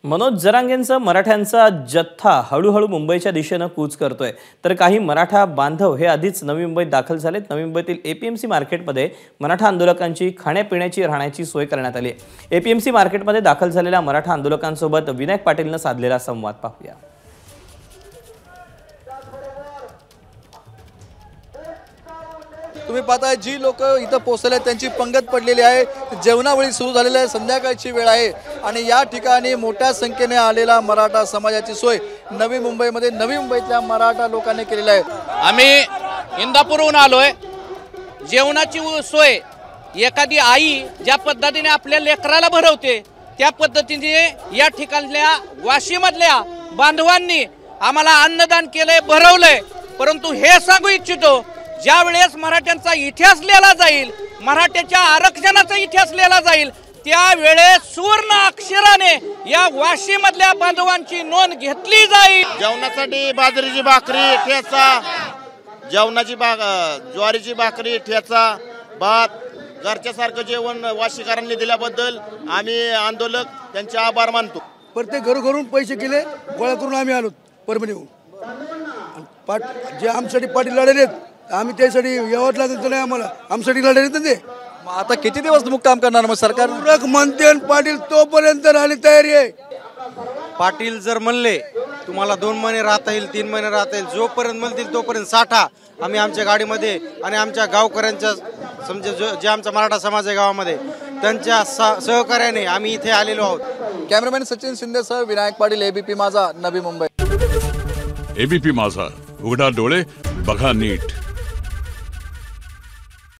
मनोज जरांगेंचा मराठ्यांचा जत्था हळूहळू मुंबईच्या दिशेने कूच करतोय, तर काही मराठा बांधव हे आधीच नवी मुंबईत दाखल झालेत। नवी मुंबईतील एपीएमसी मार्केटमध्ये मराठा आंदोलकांची खाण्यापिण्याची राहण्याची सोय करण्यात आली आहे। एपीएमसी मार्केटमध्ये दाखल झालेल्या मराठा आंदोलकांसोबत विनायक पाटीलने साधलेला संवाद पाहूया। तुम्ही पाहताय जी लोक इथं पोहोचले त्यांची पंगत पडलेली आहे। जेवणावेळी सुरू झालेली आहे, संध्याकाळची वेळ आहे आणि या ठिकाणी मोठ्या संख्येने आलेला मराठा समाजाची सोय नवी मुंबईमध्ये नवी मुंबईतल्या मराठा लोकांनी केलेली आहे। आम्ही इंदापूरहून आलोय। जेवणाची सोय एखादी आई ज्या पद्धतीने आपल्या लेकराला भरवते त्या पद्धतीने या ठिकाणल्या वाशीमधल्या बांधवांनी आम्हाला अन्नदान केलंय, भरवलंय। परंतु हे सांगू इच्छितो, ज्या वेळेस मराठ्यांचा इतिहास लिहिला जाईल, मराठ्याच्या आरक्षणाचा इतिहास लिहिला जाईल, त्यावेळेस सुवर्ण अक्षराने या वाशीमधल्या बांधवांची नोंद घेतली जाईल। जेवणासाठी बाजरीची भाकरी, ठेचा, जेवणाची ज्वारीची भाकरी, ठेचा, भात, घरच्यासारखं जेवण वाशीकरांनी दिल्याबद्दल आम्ही आंदोलक त्यांचे आभार मानतो। प्रत्येक घरोघरून पैसे केले, गोळा करून आम्ही आलो परभणीहून। जे आमच्यासाठी पाटील लढले आम्ही त्यासाठी यावंच लागत नाही, आम्हाला आमच्यासाठी लढले ते। आता किती दिवस मुक्काम करणार मग सरकार? म्हणते पाटील तोपर्यंत राहण्याची तयारी आहे। पाटील जर म्हणले तुम्हाला 2 महिने राहता येईल, 3 महिने राहता येईल, जोपर्यंत म्हणतील तोपर्यंत साठा आम्ही आमच्या गाडीमध्ये आणि आमच्या गावकऱ्यांच्या समजा जे आमचा मराठा समाज आहे गावामध्ये त्यांच्या सहकार्याने आम्ही इथे आलेलो आहोत। कॅमेरामॅन सचिन शिंदेसह विनायक पाटील, एबीपी माझा, नवी मुंबई। एबीपी माझा, उघडा डोळे बघा नीट।